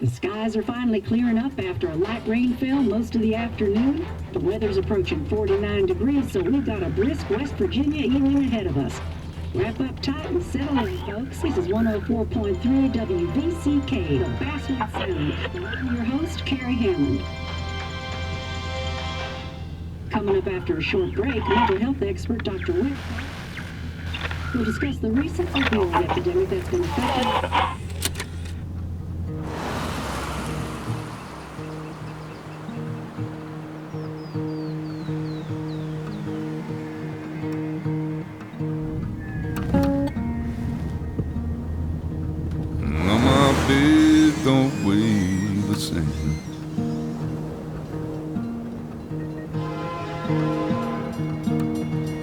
The skies are finally clearing up after a light rainfall most of the afternoon. The weather's approaching 49 degrees, so we've got a brisk West Virginia evening ahead of us. Wrap up tight and settle in, folks. This is 104.3 WVCK, the Baswod Sound. And I'm your host, Carrie Hammond. Coming up after a short break, mental health expert Dr. Wick will discuss the recent opioid epidemic that's been affecting... Don't weigh the same.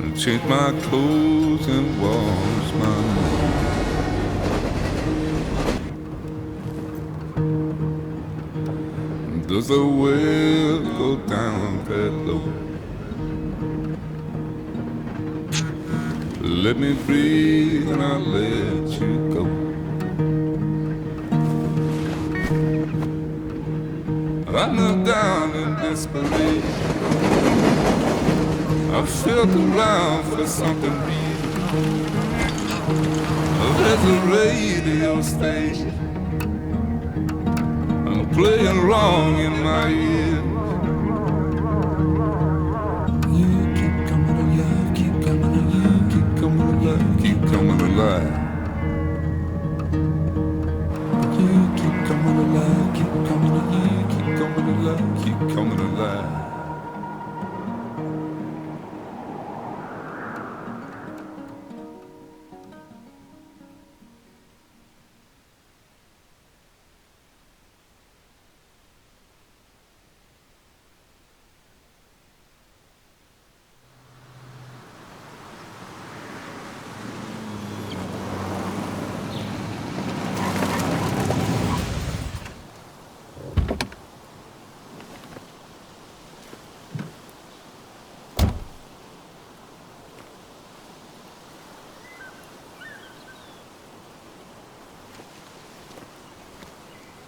And change my clothes and wash my name. Does the well go down that low? Let me breathe and I'll let you go. I knelt down in desperation. I felt around for something real. There's a radio station. I'm playing wrong in my ear. You keep coming alive, keep coming alive, keep coming alive, keep coming alive. You keep coming alive, keep coming alive, keep coming alive, keep coming alive.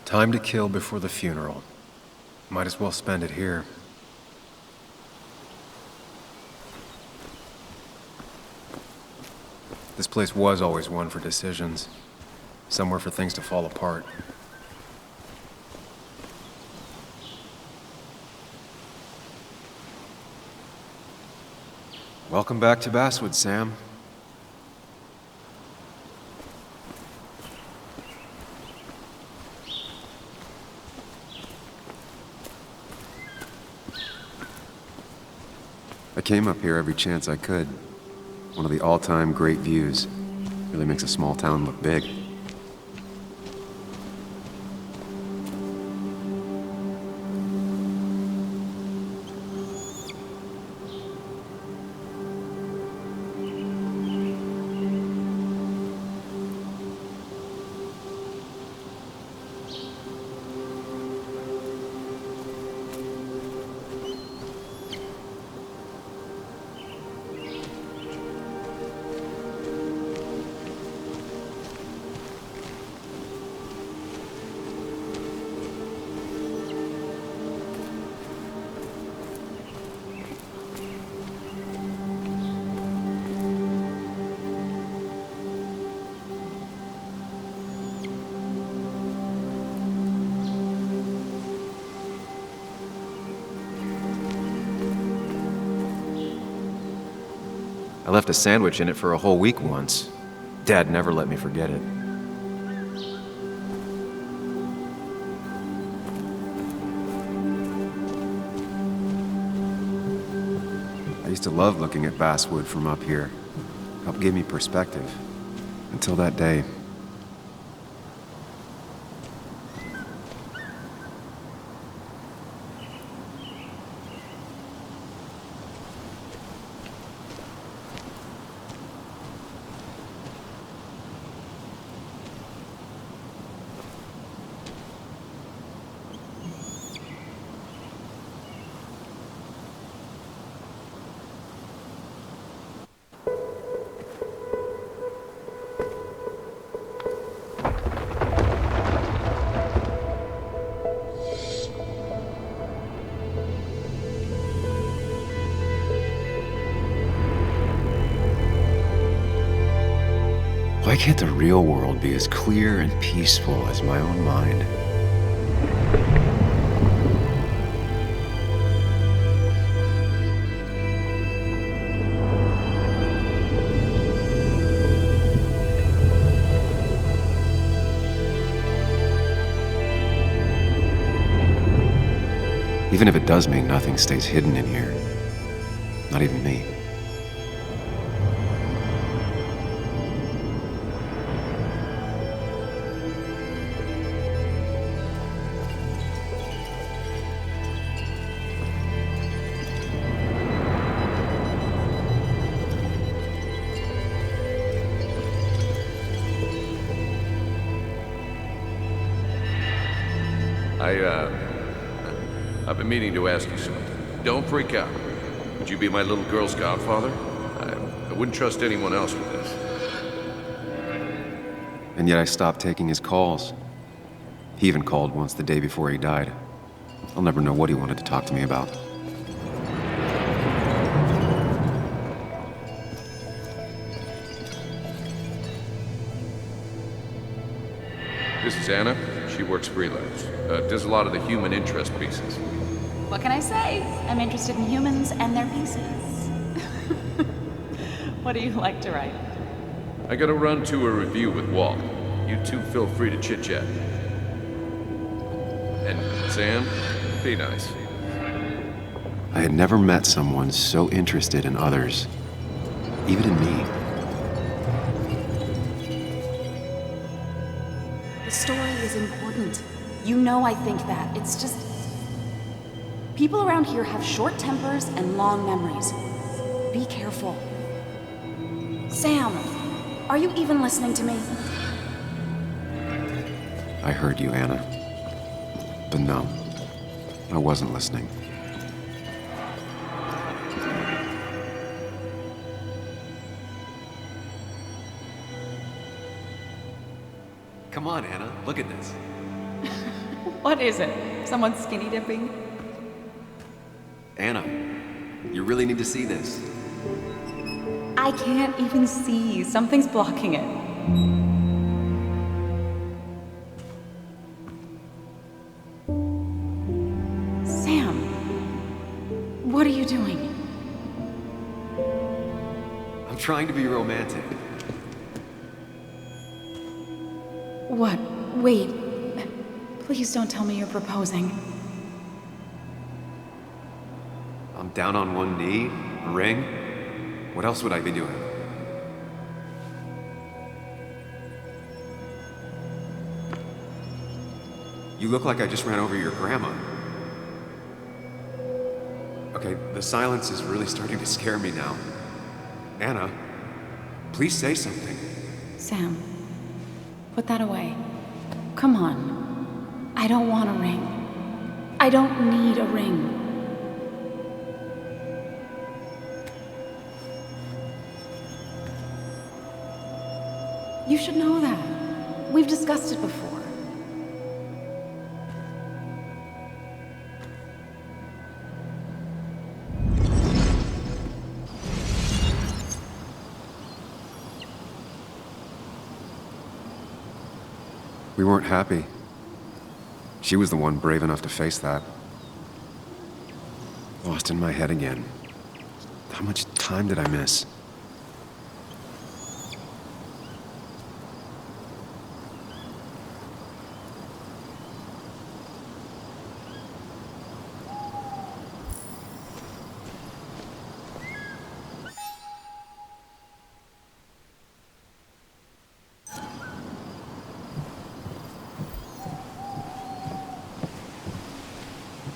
Time to kill before the funeral. Might as well spend it here. This place was always one for decisions. Somewhere for things to fall apart. Welcome back to Baswod, Sam. I came up here every chance I could. One of the all-time great views. Really makes a small town look big. I left a sandwich in it for a whole week once. Dad never let me forget it. I used to love looking at Baswod from up here. Helped give me perspective. Until that day. Why can't the real world be as clear and peaceful as my own mind? Even if it does mean nothing stays hidden in here. Not even me. I've been meaning to ask you something. Don't freak out. Would you be my little girl's godfather? I wouldn't trust anyone else with this. And yet I stopped taking his calls. He even called once the day before he died. I'll never know what he wanted to talk to me about. This is Anna. She works freelance. Does a lot of the human interest pieces. What can I say? I'm interested in humans and their pieces. What do you like to write? I gotta run to a review with Walt. You two feel free to chit-chat. And Sam, be nice. I had never met someone so interested in others, even in me. The story is important. You know I think that. It's just... people around here have short tempers and long memories. Be careful. Sam, are you even listening to me? I heard you, Anna. But no, I wasn't listening. Come on, Anna, look at this. What is it? Someone skinny dipping? Anna, you really need to see this. I can't even see. Something's blocking it. Sam, what are you doing? I'm trying to be romantic. What? Wait. Please don't tell me you're proposing. I'm down on one knee, a ring. What else would I be doing? You look like I just ran over your grandma. Okay, the silence is really starting to scare me now. Anna, please say something. Sam, put that away. Come on. I don't want a ring. I don't need a ring. You should know that. We've discussed it before. We weren't happy. She was the one brave enough to face that. Lost in my head again. How much time did I miss?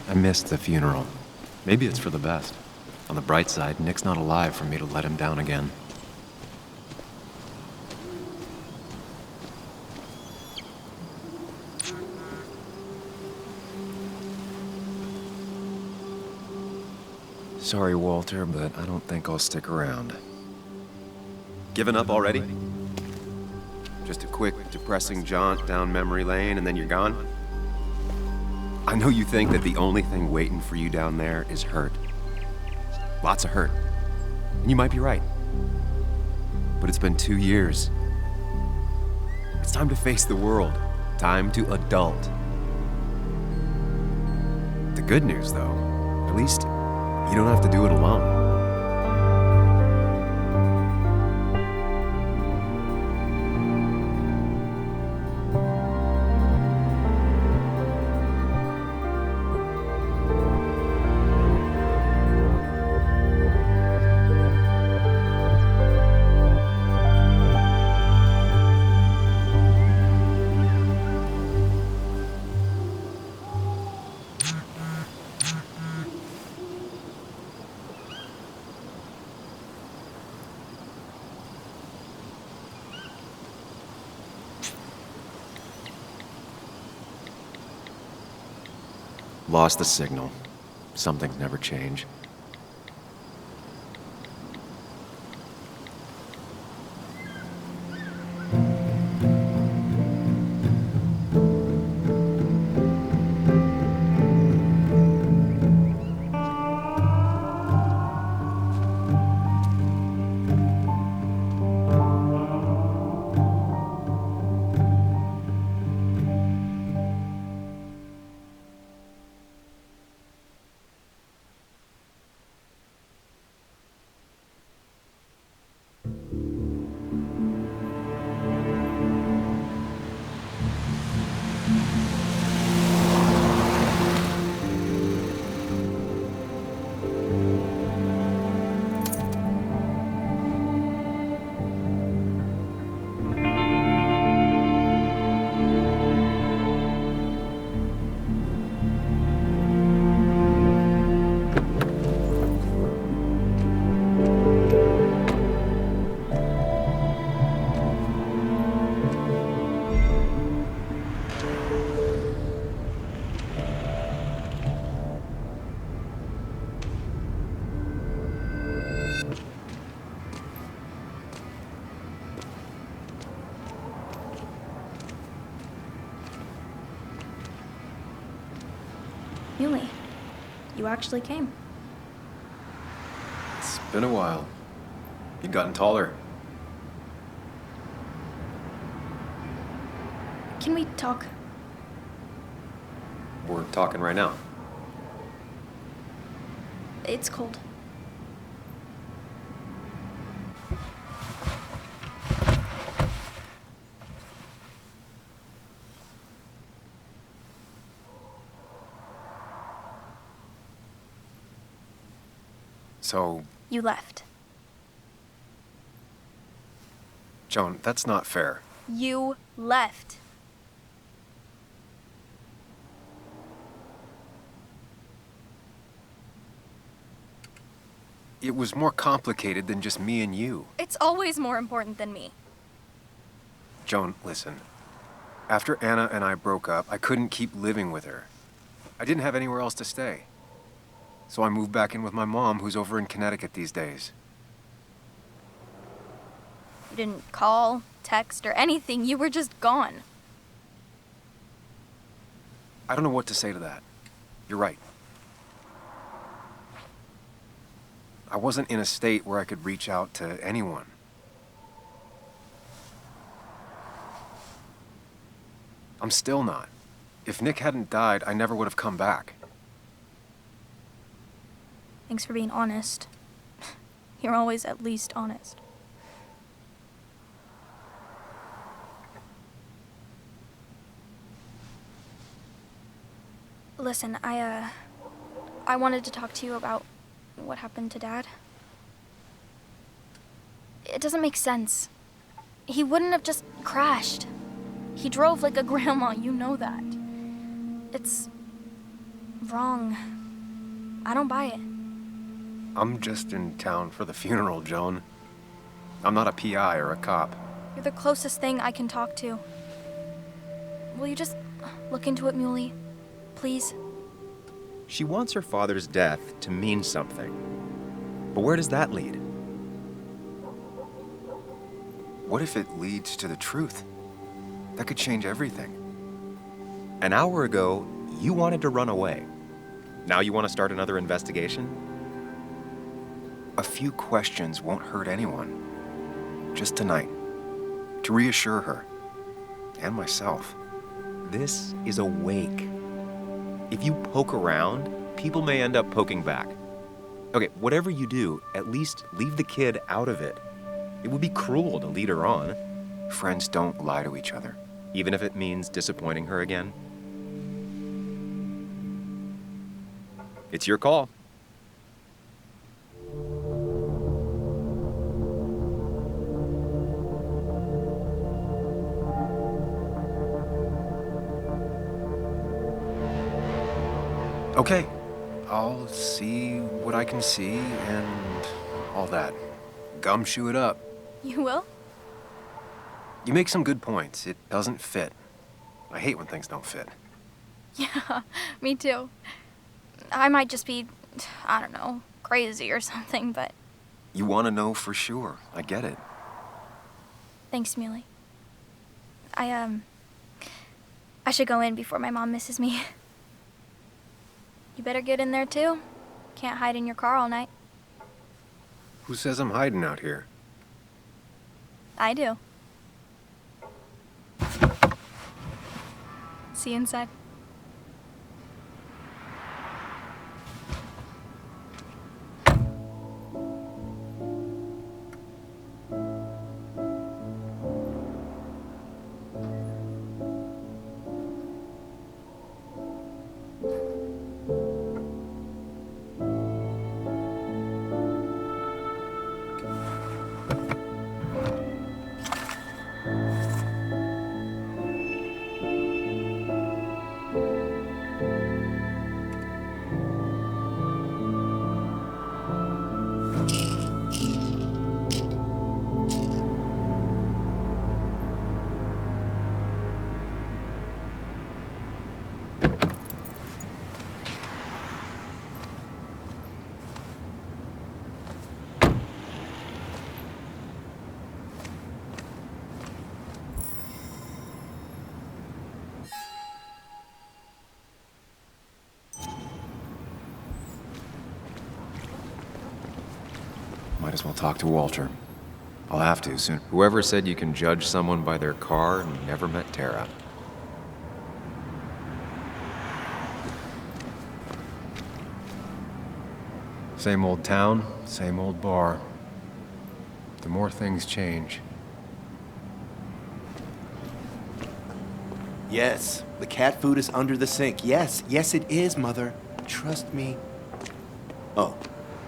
I missed the funeral. Maybe it's for the best. On the bright side, Nick's not alive for me to let him down again. Sorry, Walter, but I don't think I'll stick around. Given up already? Just a quick, depressing jaunt down memory lane and then you're gone? I know you think that the only thing waiting for you down there is hurt. Lots of hurt. And you might be right. But it's been 2 years. It's time to face the world. Time to adult. The good news, though, at least you don't have to do it alone. Lost the signal. Some things never change. Muley, you actually came. It's been a while. You've gotten taller. Can we talk? We're talking right now. It's cold. So, You left. Joan, that's not fair. You left. It was more complicated than just me and you. It's always more important than me. Joan, listen. After Anna and I broke up, I couldn't keep living with her. I didn't have anywhere else to stay. So I moved back in with my mom, who's over in Connecticut these days. You didn't call, text, or anything. You were just gone. I don't know what to say to that. You're right. I wasn't in a state where I could reach out to anyone. I'm still not. If Nick hadn't died, I never would have come back. Thanks for being honest. You're always at least honest. Listen, I wanted to talk to you about what happened to Dad. It doesn't make sense. He wouldn't have just crashed. He drove like a grandma, you know that. It's wrong. I don't buy it. I'm just in town for the funeral, Joan. I'm not a PI or a cop. You're the closest thing I can talk to. Will you just look into it, Muley? Please? She wants her father's death to mean something. But where does that lead? What if it leads to the truth? That could change everything. An hour ago, you wanted to run away. Now you want to start another investigation? A few questions won't hurt anyone. Just tonight, to reassure her. and myself. This is a wake. If you poke around, people may end up poking back. Okay, whatever you do, at least leave the kid out of it. It would be cruel to lead her on. Friends don't lie to each other, even if it means disappointing her again. It's your call. Okay, I'll see what I can see and all that. Gumshoe it up. You will? You make some good points. It doesn't fit. I hate when things don't fit. Yeah, me too. I might just be, I don't know, crazy or something, but... You want to know for sure. I get it. Thanks, Muley. I should go in before my mom misses me. You better get in there, too. Can't hide in your car all night. Who says I'm hiding out here? I do. See you inside. Might as well talk to Walter. I'll have to soon. Whoever said you can judge someone by their car never met Tara. Same old town, same old bar. The more things change. Yes, the cat food is under the sink. Yes, yes it is, Mother. Trust me. Oh,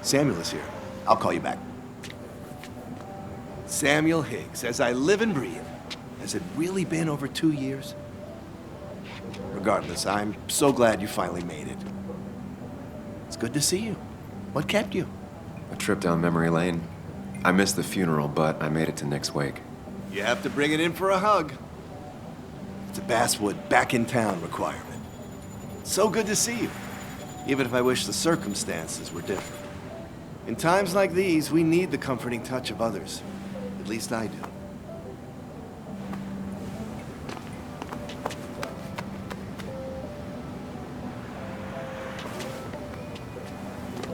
Samuel is here. I'll call you back. Samuel Higgs, as I live and breathe. Has it really been over 2 years? Regardless, I'm so glad you finally made it. It's good to see you. What kept you? A trip down memory lane. I missed the funeral, but I made it to Nick's wake. You have to bring it in for a hug. It's a Baswood back in town requirement. So good to see you, even if I wish the circumstances were different. In times like these, we need the comforting touch of others. At least I do.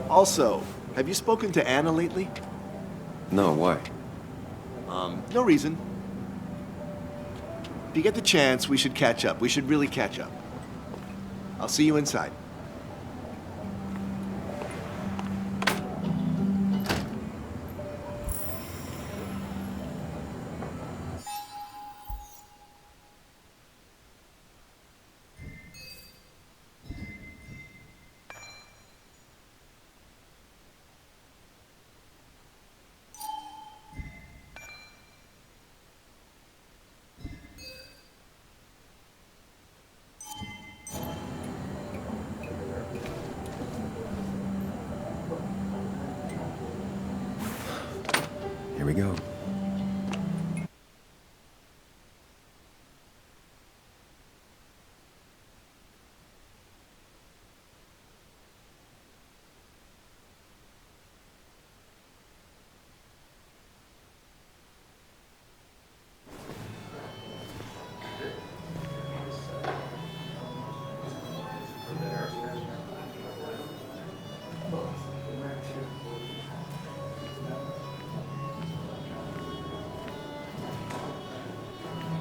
Also, have you spoken to Anna lately? No, why? No reason. If you get the chance, we should catch up. We should really catch up. I'll see you inside. Here we go.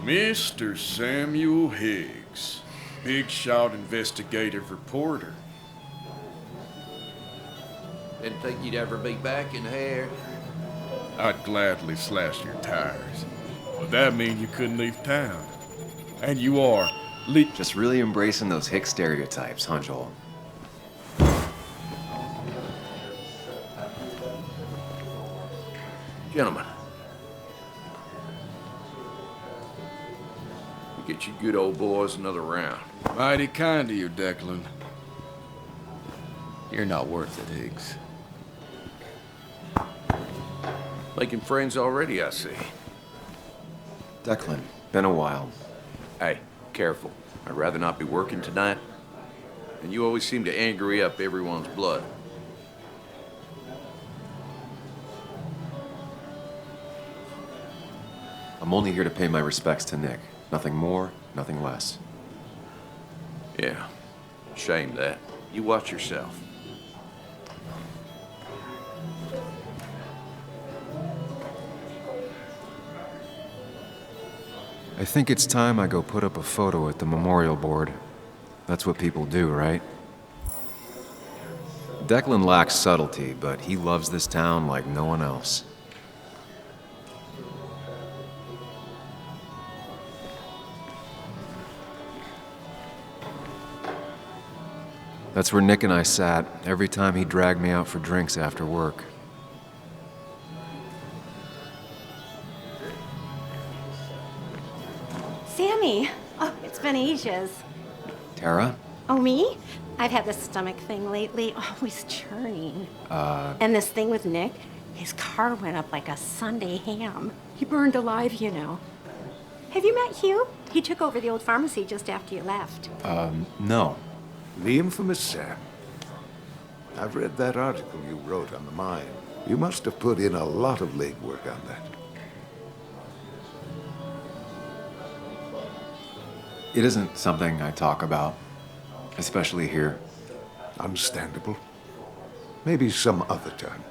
Mr. Samuel Higgs, big shot investigative reporter. Didn't think you'd ever be back in here. I'd gladly slash your tires, but that mean you couldn't leave town. And you are Just really embracing those hick stereotypes, huh, Joel? Gentlemen. You get you good old boys another round. mighty kind of you, Declan. You're not worth it, Higgs. Making friends already, I see. Declan, been a while. Hey, careful. I'd rather not be working tonight. And you always seem to angry up everyone's blood. I'm only here to pay my respects to Nick. Nothing more, nothing less. Yeah, shame that. You watch yourself. I think it's time I go put up a photo at the memorial board. That's what people do, right? Declan lacks subtlety, but he loves this town like no one else. That's where Nick and I sat every time he dragged me out for drinks after work. Sammy! Oh, it's been ages. Tara? Oh, me? I've had this stomach thing lately, always churning. And this thing with Nick, his car went up like a Sunday ham. He burned alive, you know. Have you met Hugh? He took over the old pharmacy just after you left. No. The infamous Sam. I've read that article you wrote on the mine. You must have put in a lot of legwork on that. It isn't something I talk about, especially here. Understandable. Maybe some other time.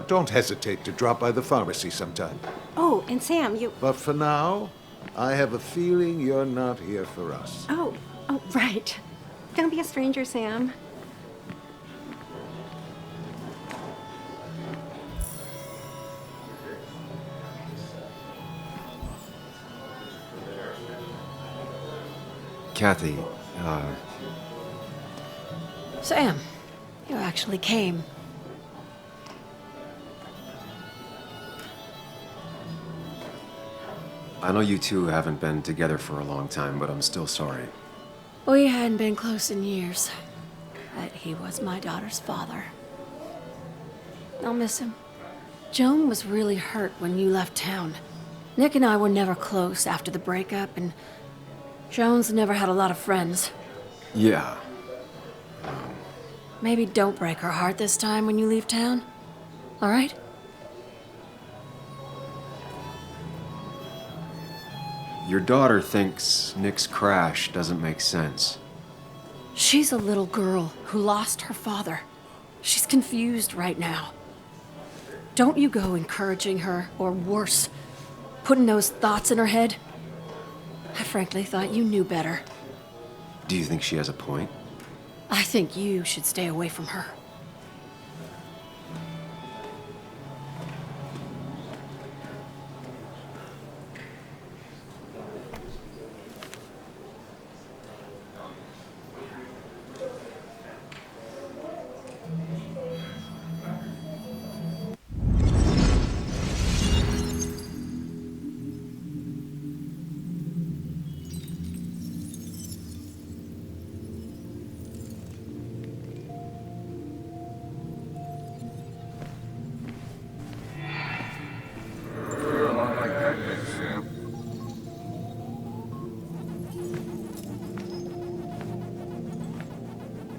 Don't hesitate to drop by the pharmacy sometime. Oh, and Sam, you... But for now, I have a feeling you're not here for us. Oh, right. Don't be a stranger, Sam. Kathy, Sam, you actually came. I know you two haven't been together for a long time, but I'm still sorry. We hadn't been close in years, but he was my daughter's father. I'll miss him. Joan was really hurt when you left town. Nick and I were never close after the breakup, and Joan's never had a lot of friends. Yeah. Maybe don't break her heart this time when you leave town, all right? Your daughter thinks Nick's crash doesn't make sense. She's a little girl who lost her father. She's confused right now. Don't you go encouraging her, or worse, putting those thoughts in her head. I frankly thought you knew better. Do you think she has a point? I think you should stay away from her.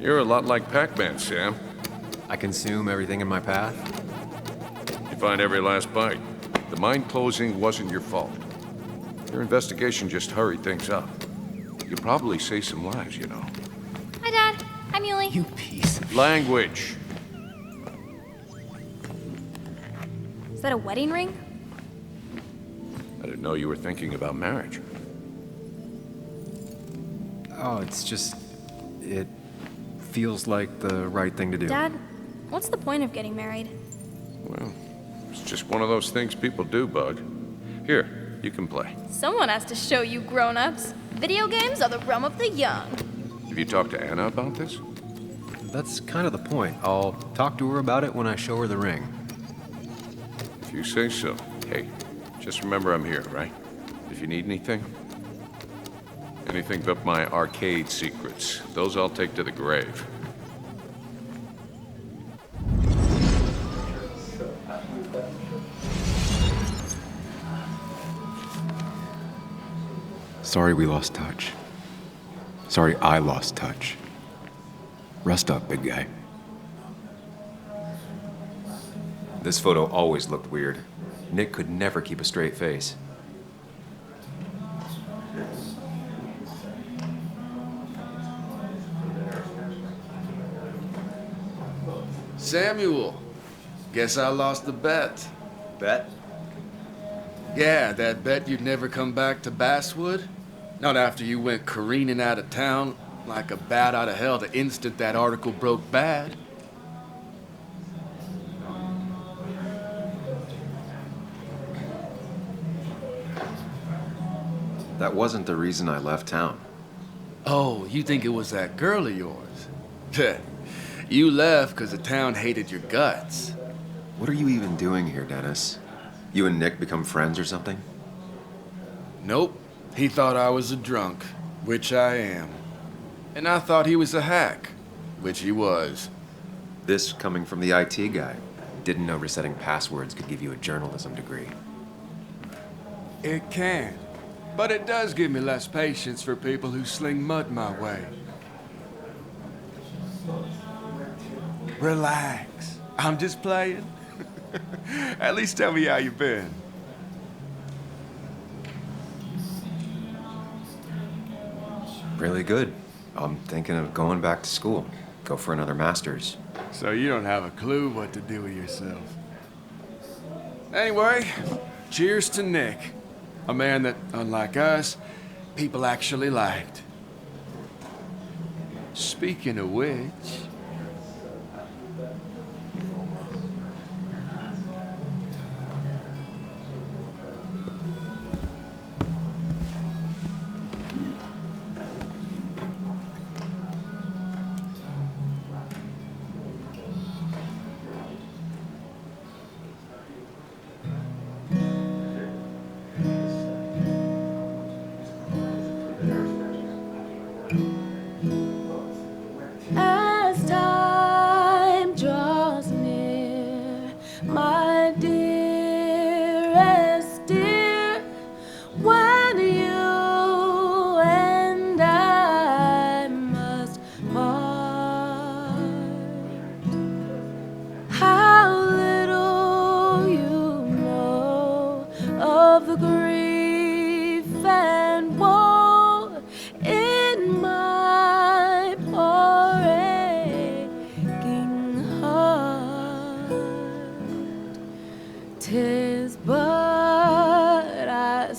You're a lot like Pac-Man, Sam. I consume everything in my path? You find every last bite. The mine closing wasn't your fault. Your investigation just hurried things up. You probably saved some lives, you know. Hi, Dad. Hi, Muley. You piece of... Language. Is that a wedding ring? I didn't know you were thinking about marriage. Oh, it's just... it feels like the right thing to do. Dad, what's the point of getting married? Well, it's just one of those things people do, Bug. Here, you can play. Someone has to show you grown-ups. Video games are the realm of the young. Have you talked to Anna about this? That's kind of the point. I'll talk to her about it when I show her the ring. If you say so. Hey, just remember I'm here, right? If you need anything. Anything but my arcade secrets. Those I'll take to the grave. Sorry we lost touch. Sorry I lost touch. Rest up, big guy. This photo always looked weird. Nick could never keep a straight face. Samuel, guess I lost the bet. Bet? Yeah, that bet you'd never come back to Baswood. Not after you went careening out of town like a bat out of hell the instant that article broke bad. That wasn't the reason I left town. Oh, you think it was that girl of yours? You left because the town hated your guts. What are you even doing here, Dennis? You and Nick become friends or something? Nope. He thought I was a drunk, which I am. And I thought he was a hack, which he was. This coming from the IT guy. Didn't know resetting passwords could give you a journalism degree. It can. But it does give me less patience for people who sling mud my way. Relax. I'm just playing. At least tell me how you've been. Really good. I'm thinking of going back to school. Go for another master's. So you don't have a clue what to do with yourself. Anyway, cheers to Nick. A man that, unlike us, people actually liked. Speaking of which... As time draws near, my dearest dear, when you and I must part, how little you know of the grief and woe in my poor aching heart. 'Tis but I